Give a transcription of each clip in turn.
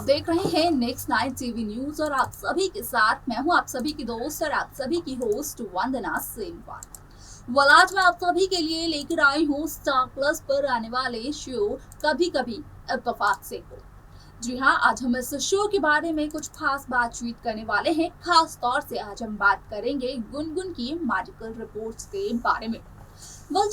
देख रहे हैं नेक्स्ट नाइन टीवी न्यूज और आप सभी के साथ मैं हूं आप सभी की दोस्त और आप सभी की होस्ट वंदना सेमवाल। आज मैं आप सभी के लिए लेकर आई हूं स्टार प्लस पर आने वाले शो कभी कभी इत्तेफाक से को। जी हाँ, आज हम इस शो के बारे में कुछ खास बातचीत करने वाले हैं। खास तौर से आज हम बात करेंगे गुनगुन की मेडिकल रिपोर्ट्स के बारे में।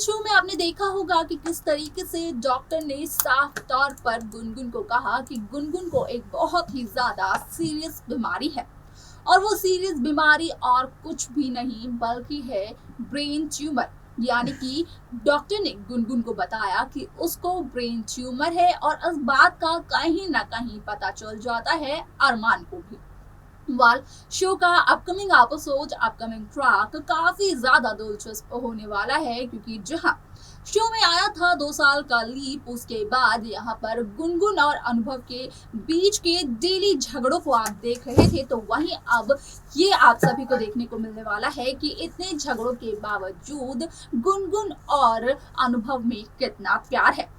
शो में आपने देखा होगा कि किस तरीके से डॉक्टर ने साफ तौर पर गुनगुन को कहा कि गुनगुन को एक बहुत ही ज्यादा सीरियस बीमारी है और वो सीरियस बीमारी और कुछ भी नहीं बल्कि है ब्रेन ट्यूमर। यानी कि डॉक्टर ने गुनगुन को बताया कि उसको ब्रेन ट्यूमर है और इस बात का कहीं ना कहीं पता चल जाता है अरमान को भी। शो का अपकमिंग एपिसोड अपकमिंग ट्रैक काफी ज्यादा दिलचस्प होने वाला है, क्योंकि जहां शो में आया था 2 साल का लीप, उसके बाद यहाँ पर गुनगुन और अनुभव के बीच के डेली झगड़ों को आप देख रहे थे, तो वहीं अब ये आप सभी को देखने को मिलने वाला है कि इतने झगड़ों के बावजूद गुनगुन और अनुभव में कितना प्यार है।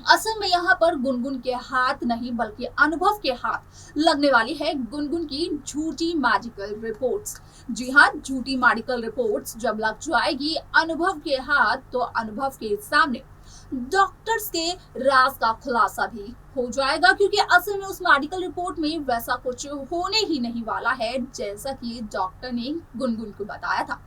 असल में यहाँ पर गुनगुन के हाथ नहीं बल्कि अनुभव के हाथ लगने वाली है गुनगुन की झूठी मेडिकल रिपोर्ट्स। जी हाँ, झूठी मेडिकल रिपोर्ट्स जब लग जाएगी अनुभव के हाथ, तो अनुभव के सामने डॉक्टर्स के राज का खुलासा भी हो जाएगा, क्योंकि असल में उस मेडिकल रिपोर्ट में वैसा कुछ होने ही नहीं वाला है जैसा कि डॉक्टर ने गुनगुन को बताया था।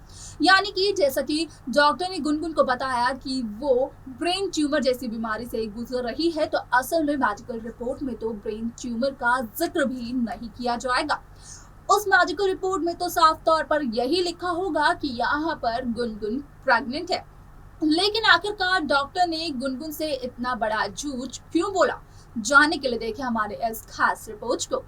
यानी कि जैसा कि डॉक्टर ने गुनगुन को बताया कि वो ब्रेन ट्यूमर जैसी बीमारी से गुजर रही है, तो असल में मेडिकल रिपोर्ट में तो ब्रेन ट्यूमर का जिक्र भी नहीं किया जाएगा। उस मेडिकल रिपोर्ट में तो साफ तौर पर यही लिखा होगा कि यहाँ पर गुनगुन प्रेग्नेंट है। लेकिन आखिरकार डॉक्टर ने गुनगुन से इतना बड़ा झूठ क्यों बोला, जानने के लिए देखें हमारे इस खास रिपोर्ट को।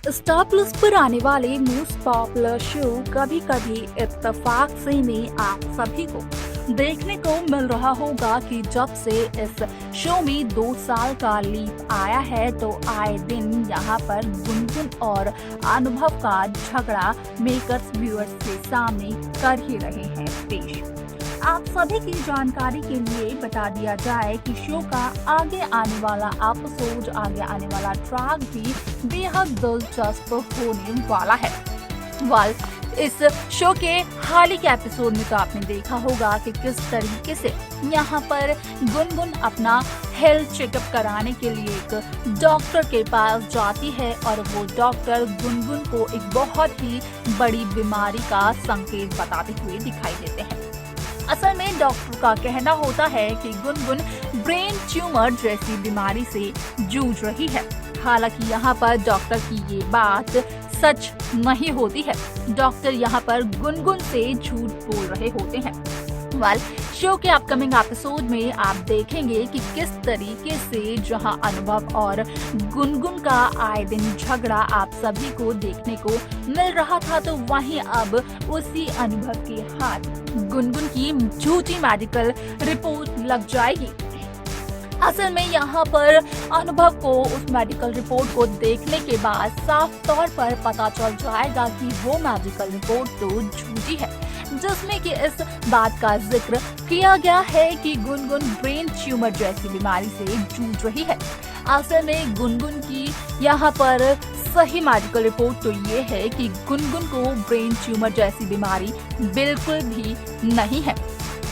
स्टार प्लस पर आने वाले मोस्ट पॉपुलर शो कभी कभी इत्तेफाक से में आप सभी को देखने को मिल रहा होगा कि जब से इस शो में 2 साल का लीप आया है, तो आए दिन यहाँ पर गुनगुन और अनुभव का झगड़ा मेकर्स व्यूअर्स के सामने कर ही रहे हैं पेश। आप सभी की जानकारी के लिए बता दिया जाए कि शो का आगे आने वाला एपिसोड, आगे आने वाला ट्रैक भी बेहद दिलचस्प होने वाला है। इस शो के हाल ही के एपिसोड में तो आपने देखा होगा कि किस तरीके से यहाँ पर गुनगुन अपना हेल्थ चेकअप कराने के लिए एक डॉक्टर के पास जाती है और वो डॉक्टर गुनगुन को एक बहुत ही बड़ी बीमारी का संकेत बताते हुए दिखाई देते हैं। असल में डॉक्टर का कहना होता है कि गुनगुन ब्रेन ट्यूमर जैसी बीमारी से जूझ रही है। हालांकि यहाँ पर डॉक्टर की ये बात सच नहीं होती है। डॉक्टर यहाँ पर गुनगुन से झूठ बोल रहे होते हैं। शो के अपकमिंग एपिसोड में आप देखेंगे कि किस तरीके से जहां अनुभव और गुनगुन का आए दिन झगड़ा आप सभी को देखने को मिल रहा था, तो वहीं अब उसी अनुभव के हाथ गुनगुन की झूठी मेडिकल रिपोर्ट लग जाएगी। असल में यहाँ पर अनुभव को उस मेडिकल रिपोर्ट को देखने के बाद साफ तौर पर पता चल जाएगा कि वो मेडिकल रिपोर्ट तो झूठी है, जिसमें कि इस बात का जिक्र किया गया है कि गुनगुन ब्रेन ट्यूमर जैसी बीमारी से जूझ रही है। असल में गुनगुन की यहाँ पर सही मेडिकल रिपोर्ट तो ये है कि गुनगुन को ब्रेन ट्यूमर जैसी बीमारी बिल्कुल भी नहीं है।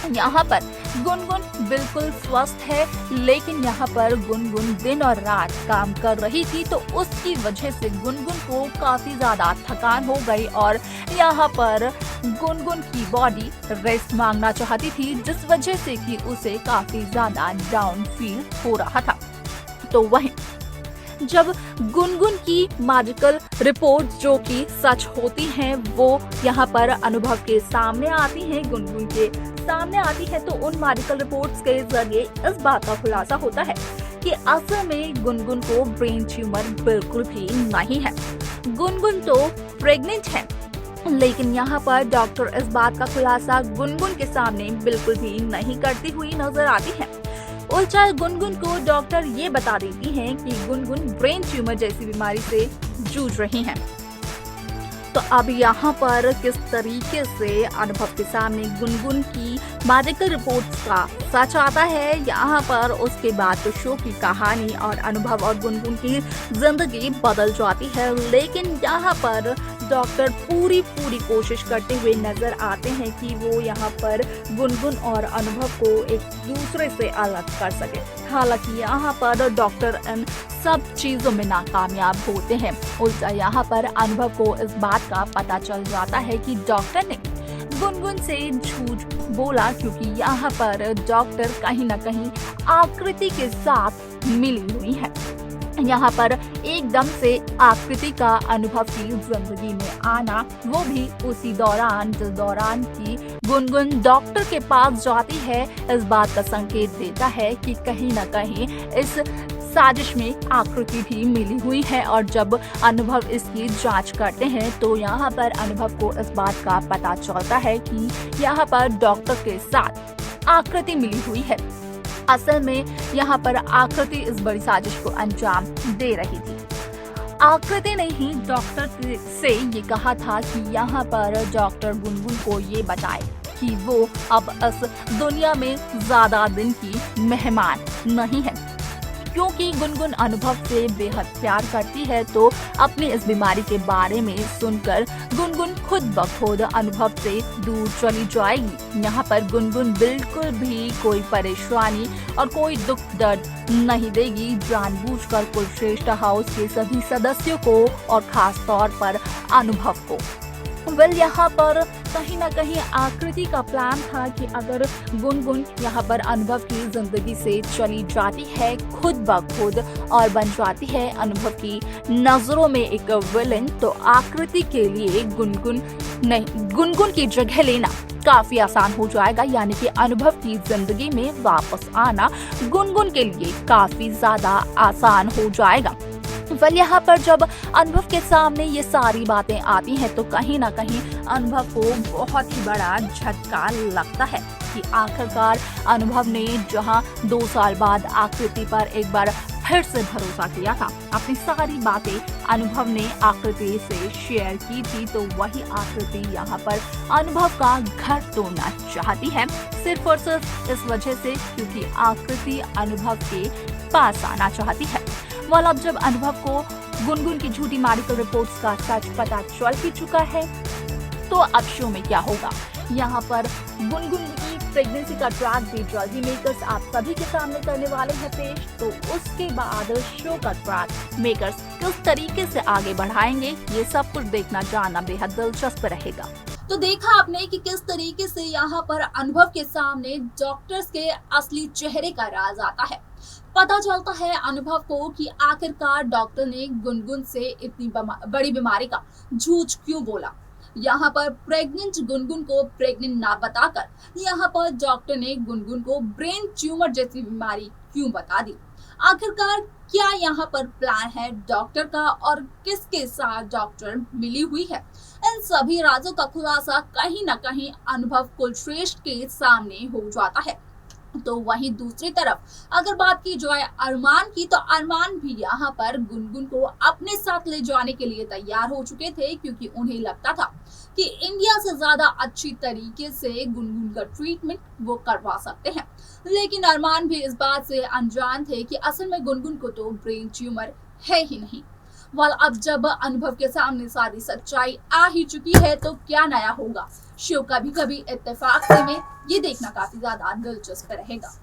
यहाँ पर गुनगुन बिल्कुल स्वस्थ है, लेकिन यहाँ पर गुनगुन दिन और रात काम कर रही थी, तो उसकी वजह से गुनगुन को काफी ज्यादा थकान हो गई और यहाँ पर गुनगुन की बॉडी रेस्ट मांगना चाहती थी, जिस वजह से कि उसे काफी ज्यादा डाउन फील हो रहा था। तो वहीं जब गुनगुन की मेडिकल रिपोर्ट जो कि सच होती हैं, वो यहाँ पर अनुभव के सामने आती हैं, गुनगुन के सामने आती है, तो उन मेडिकल रिपोर्ट्स के जरिए इस बात का खुलासा होता है कि असल में गुनगुन को ब्रेन ट्यूमर बिल्कुल भी नहीं है। गुनगुन तो प्रेग्नेंट है, लेकिन यहाँ पर डॉक्टर इस बात का खुलासा गुनगुन के सामने बिल्कुल भी नहीं करती हुई नजर आती है। उल्टा गुनगुन को डॉक्टर ये बता देती हैं कि गुनगुन ब्रेन ट्यूमर जैसी बीमारी से जूझ रही हैं। तो अब यहाँ पर किस तरीके से अनुभव के सामने गुनगुन की मेडिकल रिपोर्ट्स का सच आता है, यहाँ पर उसके बाद तो शो की कहानी और अनुभव और गुनगुन की जिंदगी बदल जाती है। लेकिन यहाँ पर डॉक्टर पूरी कोशिश करते हुए नजर आते हैं कि वो यहाँ पर गुनगुन और अनुभव को एक दूसरे से अलग कर सके। हालांकि यहाँ पर डॉक्टर इन सब चीजों में नाकामयाब होते हैं। उल्टा यहाँ पर अनुभव को इस बात का पता चल जाता है कि डॉक्टर ने गुनगुन से झूठ बोला, क्योंकि यहाँ पर डॉक्टर कहीं न कहीं आकृति के साथ मिली हुई है। यहाँ पर एकदम से आकृति का अनुभव की जिंदगी में आना, वो भी उसी दौरान जिस दौरान की गुनगुन डॉक्टर के पास जाती है, इस बात का संकेत देता है कि कहीं न कहीं इस साजिश में आकृति भी मिली हुई है। और जब अनुभव इसकी जांच करते हैं तो यहाँ पर अनुभव को इस बात का पता चलता है कि यहाँ पर डॉक्टर के साथ आकृति मिली हुई है। असल में यहाँ पर आकृति इस बड़ी साजिश को अंजाम दे रही थी। आकृति ने ही डॉक्टर से ये कहा था कि यहाँ पर डॉक्टर गुनगुन को ये बताए कि वो अब इस दुनिया में ज्यादा दिन की मेहमान नहीं है, क्योंकि गुनगुन अनुभव से बेहद प्यार करती है। तो अपनी इस बीमारी के बारे में सुनकर गुनगुन खुद ब खुद अनुभव से दूर चली जाएगी। यहाँ पर गुनगुन बिल्कुल भी कोई परेशानी और कोई दुख दर्द नहीं देगी। जानबूझकर कुलश्रेष्ठ हाउस के सभी सदस्यों को और खास तौर पर अनुभव को यहाँ पर कहीं न कहीं आकृति का प्लान था कि अगर गुनगुन यहाँ पर अनुभव की जिंदगी से चली जाती है खुद ब खुद और बन जाती है अनुभव की नजरों में एक विलेन, तो आकृति के लिए गुनगुन की जगह लेना काफी आसान हो जाएगा। यानी कि अनुभव की जिंदगी में वापस आना गुनगुन के लिए काफी ज्यादा आसान हो जाएगा। यहाँ पर जब अनुभव के सामने ये सारी बातें आती हैं तो कहीं ना कहीं अनुभव को बहुत ही बड़ा झटका लगता है कि आखिरकार अनुभव ने जहां 2 साल बाद आकृति पर एक बार फिर से भरोसा किया था, अपनी सारी बातें अनुभव ने आकृति से शेयर की थी, तो वही आकृति यहाँ पर अनुभव का घर तोड़ना चाहती है, सिर्फ और सिर्फ इस वजह से क्योंकि आकृति अनुभव के पास आना चाहती है। वाल अब जब अनुभव को गुनगुन की झूठी मेडिकल रिपोर्ट्स का सच पता चल ही चुका है, तो अब शो में क्या होगा। यहाँ पर गुनगुन की प्रेगनेंसी का ट्रैक भी जल्दी मेकर्स आप सभी के सामने करने वाले हैं पेश, तो उसके बाद शो का ट्रैक मेकर्स किस तरीके से आगे बढ़ाएंगे, ये सब कुछ देखना जानना बेहद दिलचस्प रहेगा। तो देखा आपने कि किस तरीके से यहाँ पर अनुभव के सामने डॉक्टर्स के असली चेहरे का राज आता है। पता चलता है अनुभव को कि आखिरकार डॉक्टर ने गुनगुन से इतनी बड़ी बीमारी का झूठ क्यों बोला। यहाँ पर प्रेग्नेंट गुनगुन को प्रेग्नेंट ना बताकर यहाँ पर डॉक्टर ने गुनगुन को ब्रेन ट्यूमर जैसी बीमारी क्यों बता दी। आखिरकार क्या यहाँ पर प्लान है डॉक्टर का और किसके साथ डॉक्टर मिली हुई है, इन सभी राजों का खुलासा कहीं न कहीं अनुभव कुलश्रेष्ठ के सामने हो जाता है। तो वहीं दूसरी तरफ अगर बात की जाए अरमान की, तो अरमान भी यहाँ पर गुनगुन को अपने साथ ले जाने के लिए तैयार हो चुके थे, क्योंकि उन्हें लगता था कि इंडिया से ज्यादा अच्छी तरीके से गुनगुन का ट्रीटमेंट वो करवा सकते हैं। लेकिन अरमान भी इस बात से अनजान थे कि असल में गुनगुन को तो ब्रेन ट्यूमर है ही नहीं। वाल अब जब अनुभव के सामने सारी सच्चाई आ ही चुकी है, तो क्या नया होगा शो कभी कभी इत्तेफाक से में, ये देखना काफी ज्यादा दिलचस्प रहेगा।